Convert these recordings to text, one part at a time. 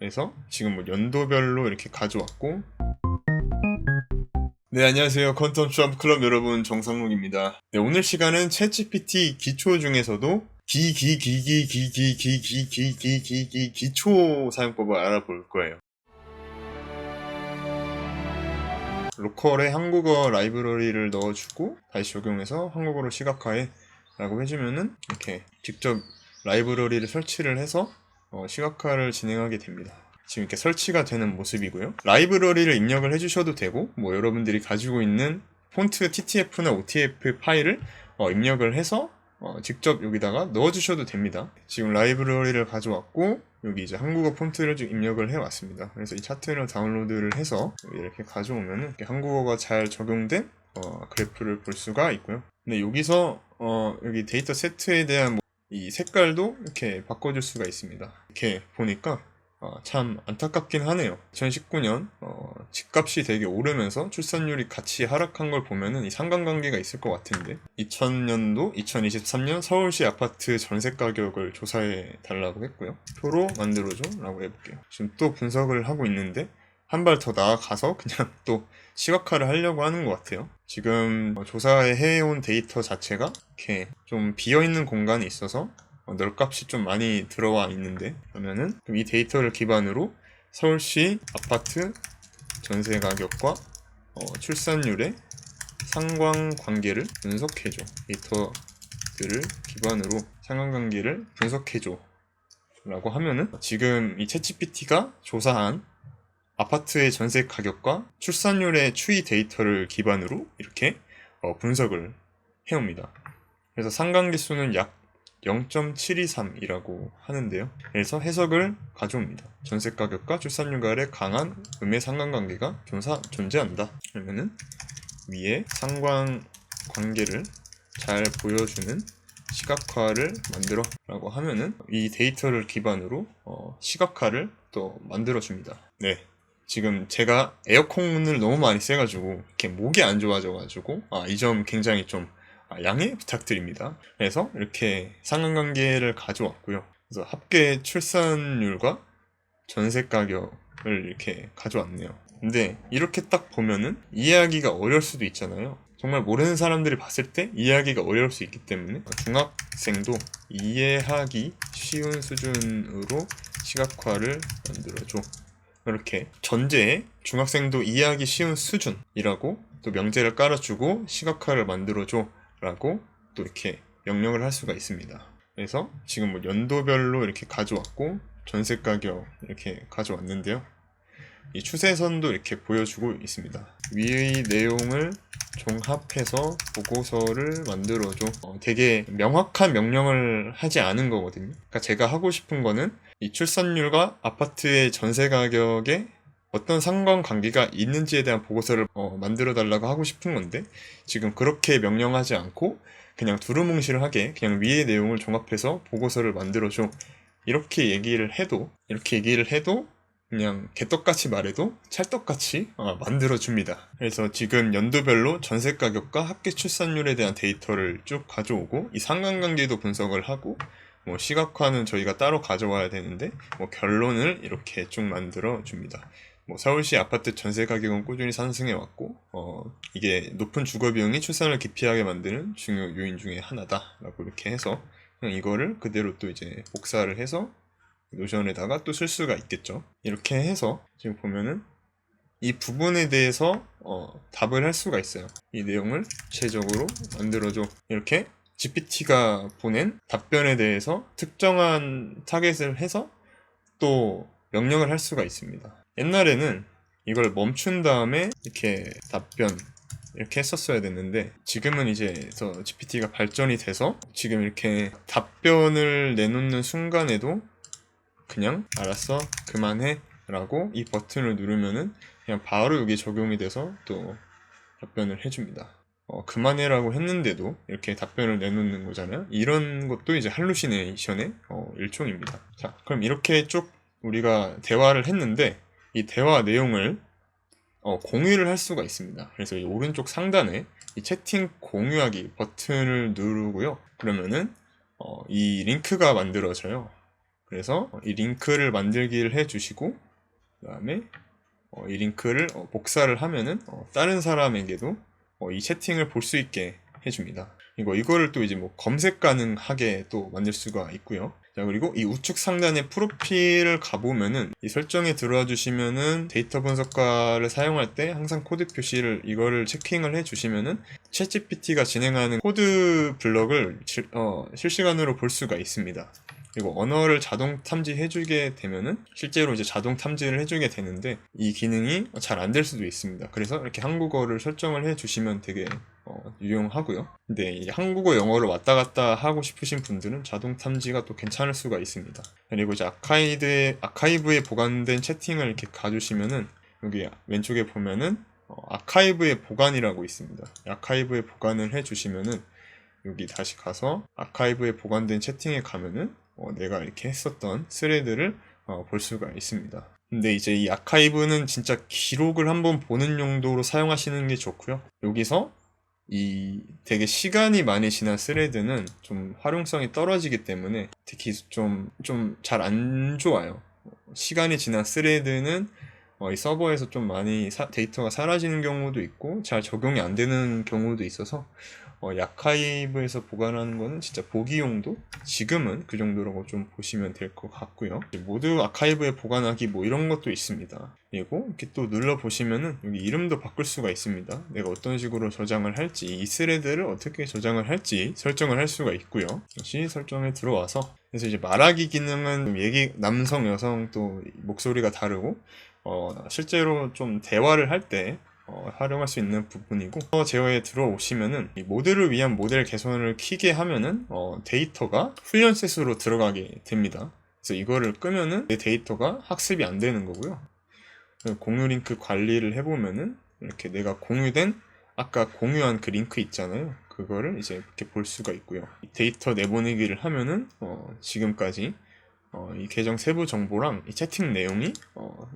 그래서 지금 뭐 연도별로 이렇게 가져왔고, 네, 안녕하세요. 컨텐츠 점프 클럽 여러분, 정상록입니다. 네, 오늘 시간은 챗GPT 기초 중에서도 기초 사용법을 알아볼 거예요. 로컬에 한국어 라이브러리를 넣어주고 다시 적용해서 한국어로 시각화해 라고 해주면은 이렇게 직접 라이브러리를 설치를 해서 시각화를 진행하게 됩니다. 지금 이렇게 설치가 되는 모습이고요. 라이브러리를 입력을 해주셔도 되고, 뭐 여러분들이 가지고 있는 폰트 TTF나 OTF 파일을 입력을 해서 직접 여기다가 넣어주셔도 됩니다. 지금 라이브러리를 가져왔고, 여기 이제 한국어 폰트를 좀 입력을 해왔습니다. 그래서 이 차트를 다운로드를 해서 이렇게 가져오면은 이렇게 한국어가 잘 적용된 그래프를 볼 수가 있고요. 근데 여기서 여기 데이터 세트에 대한 이 색깔도 이렇게 바꿔줄 수가 있습니다. 이렇게 보니까 참 안타깝긴 하네요. 2019년 집값이 되게 오르면서 출산율이 같이 하락한 걸 보면은 이 상관관계가 있을 것 같은데, 2000년도, 2023년 서울시 아파트 전세 가격을 조사해 달라고 했고요. 표로 만들어줘 라고 해볼게요. 지금 또 분석을 하고 있는데 한 발 더 나아가서 그냥 또 시각화를 하려고 하는 것 같아요. 지금 조사해 해온 데이터 자체가 이렇게 좀 비어있는 공간이 있어서 널값이 좀 많이 들어와 있는데, 그러면은 이 데이터를 기반으로 서울시 아파트 전세 가격과 출산율의 상관관계를 분석해줘. 데이터들을 기반으로 상관관계를 분석해줘 라고 하면은 지금 이 챗GPT가 조사한 아파트의 전세 가격과 출산율의 추이 데이터를 기반으로 이렇게 분석을 해옵니다. 그래서 상관계수는 약 0.723이라고 하는데요. 그래서 해석을 가져옵니다. 전세 가격과 출산율 간의 강한 음의 상관관계가 존재한다. 그러면은 위에 상관관계를 잘 보여주는 시각화를 만들어 라고 하면은 이 데이터를 기반으로 시각화를 또 만들어 줍니다. 네, 지금 제가 에어컨을 너무 많이 쐬가지고 이렇게 목이 안 좋아져가지고 이 점 굉장히 좀 양해 부탁드립니다. 그래서 이렇게 상관관계를 가져왔고요. 그래서 합계 출산율과 전세 가격을 이렇게 가져왔네요. 근데 이렇게 딱 보면은 이해하기가 어려울 수도 있잖아요. 정말 모르는 사람들이 봤을 때 이해하기가 어려울 수 있기 때문에 중학생도 이해하기 쉬운 수준으로 시각화를 만들어줘. 이렇게 전제에 중학생도 이해하기 쉬운 수준이라고 또 명제를 깔아주고 시각화를 만들어줘 라고 또 이렇게 명령을 할 수가 있습니다. 그래서 지금 뭐 연도별로 이렇게 가져왔고 전세 가격 이렇게 가져왔는데요. 이 추세선도 이렇게 보여주고 있습니다. 위의 내용을 종합해서 보고서를 만들어줘. 되게 명확한 명령을 하지 않은 거거든요. 그러니까 제가 하고 싶은 거는 이 출산율과 아파트의 전세 가격에 어떤 상관관계가 있는지에 대한 보고서를 만들어 달라고 하고 싶은 건데, 지금 그렇게 명령하지 않고 그냥 두루뭉실하게 그냥 위의 내용을 종합해서 보고서를 만들어줘 이렇게 얘기를 해도 그냥 개떡같이 말해도 찰떡같이 만들어줍니다. 그래서 지금 연도별로 전세 가격과 합계 출산율에 대한 데이터를 쭉 가져오고 이 상관관계도 분석을 하고 뭐 시각화는 저희가 따로 가져와야 되는데 뭐 결론을 이렇게 쭉 만들어줍니다. 뭐 서울시 아파트 전세 가격은 꾸준히 상승해 왔고 이게 높은 주거 비용이 출산을 기피하게 만드는 중요 요인 중에 하나다라고 이렇게 해서 그냥 이거를 그대로 또 이제 복사를 해서 노션에다가 또 쓸 수가 있겠죠. 이렇게 해서 지금 보면은 이 부분에 대해서 답을 할 수가 있어요. 이 내용을 구체적으로 만들어줘. 이렇게 GPT가 보낸 답변에 대해서 특정한 타겟을 해서 또 명령을 할 수가 있습니다. 옛날에는 이걸 멈춘 다음에 이렇게 답변 이렇게 했었어야 됐는데, 지금은 이제 GPT가 발전이 돼서 지금 이렇게 답변을 내놓는 순간에도 그냥 알았어 그만해 라고 이 버튼을 누르면은 그냥 바로 여기 적용이 돼서 또 답변을 해줍니다. 그만해 라고 했는데도 이렇게 답변을 내놓는 거잖아요. 이런 것도 이제 할루시네이션의 일종입니다. 자, 그럼 이렇게 쭉 우리가 대화를 했는데 이 대화 내용을 공유를 할 수가 있습니다. 그래서 이 오른쪽 상단에 이 채팅 공유하기 버튼을 누르고요. 그러면은 이 링크가 만들어져요. 그래서 이 링크를 만들기를 해주시고, 그 다음에 이 링크를 복사를 하면은 다른 사람에게도 이 채팅을 볼 수 있게 해줍니다. 이거를 또 이제 뭐 검색 가능하게 또 만들 수가 있고요. 자, 그리고 이 우측 상단에 프로필을 가보면은 이 설정에 들어와 주시면은 데이터 분석가를 사용할 때 항상 코드 표시를 이거를 체킹을 해 주시면은 챗GPT가 진행하는 코드 블럭을 실시간으로 볼 수가 있습니다. 그리고 언어를 자동 탐지해주게 되면은 실제로 이제 자동 탐지를 해주게 되는데 이 기능이 잘 안 될 수도 있습니다. 그래서 이렇게 한국어를 설정을 해주시면 되게 유용하고요. 근데 이제 한국어 영어를 왔다 갔다 하고 싶으신 분들은 자동 탐지가 또 괜찮을 수가 있습니다. 그리고 이제 아카이브에 보관된 채팅을 이렇게 가주시면은 여기 왼쪽에 보면은 아카이브의 보관이라고 있습니다. 아카이브에 보관을 해주시면은 여기 다시 가서 아카이브에 보관된 채팅에 가면은 내가 이렇게 했었던 스레드를 볼 수가 있습니다. 근데 이제 이 아카이브는 진짜 기록을 한번 보는 용도로 사용하시는 게 좋고요. 여기서 이 되게 시간이 많이 지난 스레드는 좀 활용성이 떨어지기 때문에 특히 좀 잘 안 좋아요. 시간이 지난 스레드는 이 서버에서 좀 많이 데이터가 사라지는 경우도 있고 잘 적용이 안 되는 경우도 있어서 아카이브에서 보관하는 거는 진짜 보기 용도? 지금은 그 정도라고 좀 보시면 될 것 같고요. 모두 아카이브에 보관하기 뭐 이런 것도 있습니다. 그리고 이렇게 또 눌러 보시면은 여기 이름도 바꿀 수가 있습니다. 내가 어떤 식으로 저장을 할지, 이 스레드를 어떻게 저장을 할지 설정을 할 수가 있고요. 다시 설정에 들어와서 그래서 이제 말하기 기능은 남성, 여성 또 목소리가 다르고 실제로 좀 대화를 할 때 활용할 수 있는 부분이고 제어에 들어오시면은 이 모드를 위한 모델 개선을 키게 하면은 데이터가 훈련셋으로 들어가게 됩니다. 그래서 이거를 끄면은 내 데이터가 학습이 안 되는 거고요. 공유 링크 관리를 해보면은 이렇게 내가 아까 공유한 그 링크 있잖아요. 그거를 이제 이렇게 볼 수가 있고요. 데이터 내보내기를 하면은 지금까지 이 계정 세부 정보랑 이 채팅 내용이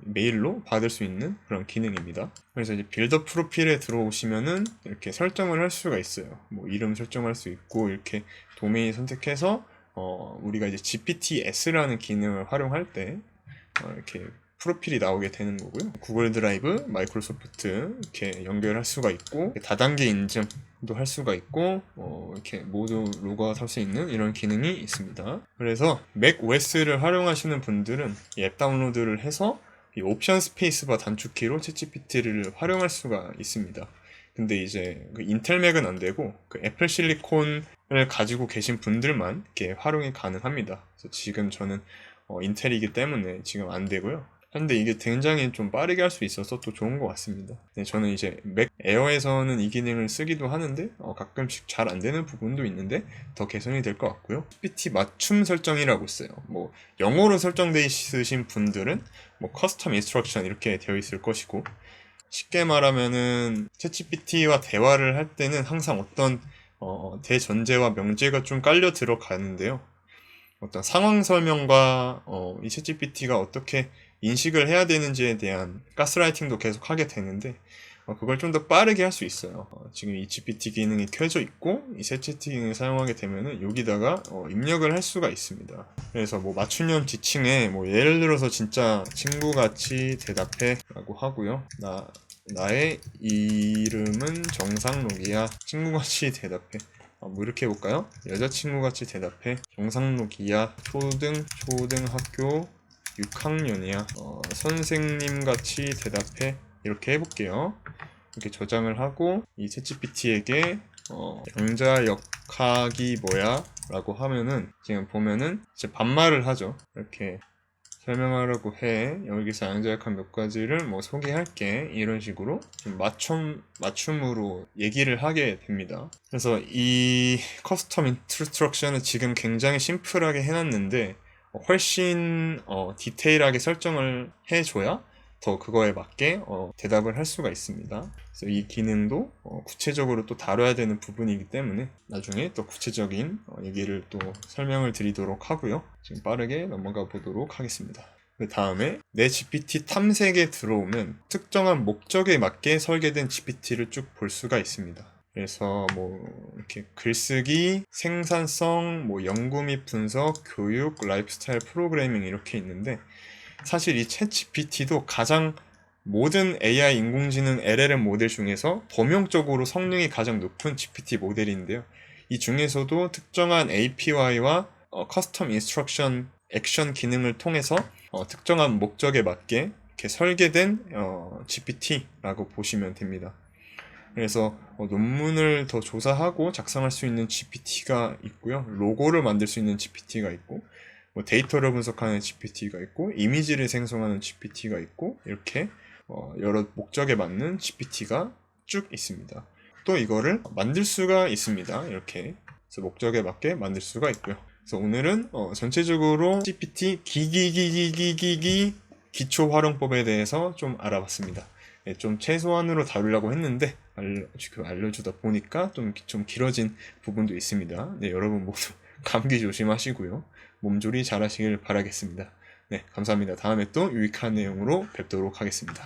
메일로 받을 수 있는 그런 기능입니다. 그래서 이제 빌더 프로필에 들어오시면은 이렇게 설정을 할 수가 있어요. 뭐 이름 설정할 수 있고 이렇게 도메인 선택해서 우리가 이제 GPTS라는 기능을 활용할 때 이렇게 프로필이 나오게 되는 거고요. 구글 드라이브, 마이크로소프트 이렇게 연결할 수가 있고 다단계 인증도 할 수가 있고 이렇게 모두 로그아웃 할 수 있는 이런 기능이 있습니다. 그래서 맥 OS를 활용하시는 분들은 이 앱 다운로드를 해서 이 옵션 스페이스바 단축키로 챗GPT를 활용할 수가 있습니다. 근데 이제 그 인텔 맥은 안 되고 그 애플 실리콘을 가지고 계신 분들만 이렇게 활용이 가능합니다. 그래서 지금 저는 인텔이기 때문에 지금 안 되고요. 근데 이게 굉장히 좀 빠르게 할 수 있어서 또 좋은 것 같습니다. 저는 이제 맥 에어에서는 이 기능을 쓰기도 하는데 가끔씩 잘 안 되는 부분도 있는데 더 개선이 될 것 같고요. GPT 맞춤 설정이라고 있어요. 뭐 영어로 설정되어 있으신 분들은 뭐 커스텀 인스트럭션 이렇게 되어 있을 것이고 쉽게 말하면은 챗GPT와 대화를 할 때는 항상 어떤 대전제와 명제가 좀 깔려 들어가는데요. 어떤 상황 설명과 이 챗GPT가 어떻게 인식을 해야 되는지에 대한 가스라이팅도 계속 하게 되는데 그걸 좀 더 빠르게 할 수 있어요. 지금 이 GPT 기능이 켜져 있고 이 챗GPT 기능을 사용하게 되면은 여기다가 입력을 할 수가 있습니다. 그래서 뭐 맞춤형 지칭에 뭐 예를 들어서 진짜 친구같이 대답해 라고 하고요. 나의 이름은 정상록이야. 친구같이 대답해. 뭐 이렇게 해볼까요? 여자친구같이 대답해. 정상록이야. 초등학교 6학년이야. 선생님같이 대답해. 이렇게 해볼게요. 이렇게 저장을 하고 이 챗GPT에게 양자역학이 뭐야? 라고 하면은 지금 보면은 이제 반말을 하죠. 이렇게 설명하라고 해. 여기서 양자역학 몇 가지를 뭐 소개할게. 이런 식으로 좀 맞춤으로 얘기를 하게 됩니다. 그래서 이 커스텀 인스트럭션은 지금 굉장히 심플하게 해놨는데 훨씬 디테일하게 설정을 해줘야 더 그거에 맞게 대답을 할 수가 있습니다. 그래서 이 기능도 구체적으로 또 다뤄야 되는 부분이기 때문에 나중에 또 구체적인 얘기를 또 설명을 드리도록 하고요. 지금 빠르게 넘어가 보도록 하겠습니다. 그 다음에 내 GPT 탐색에 들어오면 특정한 목적에 맞게 설계된 GPT를 쭉 볼 수가 있습니다. 그래서 뭐 이렇게 글쓰기, 생산성, 뭐 연구 및 분석, 교육, 라이프스타일 프로그래밍 이렇게 있는데, 사실 이 챗GPT도 가장 모든 AI 인공지능 LLM 모델 중에서 범용적으로 성능이 가장 높은 GPT 모델인데요. 이 중에서도 특정한 API와 커스텀 인스트럭션 액션 기능을 통해서 특정한 목적에 맞게 이렇게 설계된 GPT라고 보시면 됩니다. 그래서 논문을 더 조사하고 작성할 수 있는 GPT가 있고요. 로고를 만들 수 있는 GPT가 있고, 뭐 데이터를 분석하는 GPT가 있고, 이미지를 생성하는 GPT가 있고, 이렇게 여러 목적에 맞는 GPT가 쭉 있습니다. 또 이거를 만들 수가 있습니다. 이렇게 그래서 목적에 맞게 만들 수가 있고요. 그래서 오늘은 전체적으로 GPT 기초 활용법에 대해서 좀 알아봤습니다. 네, 좀 최소한으로 다루려고 했는데 알려주다 보니까 좀 길어진 부분도 있습니다. 네, 여러분 모두 감기 조심하시고요. 몸조리 잘 하시길 바라겠습니다. 네, 감사합니다. 다음에 또 유익한 내용으로 뵙도록 하겠습니다.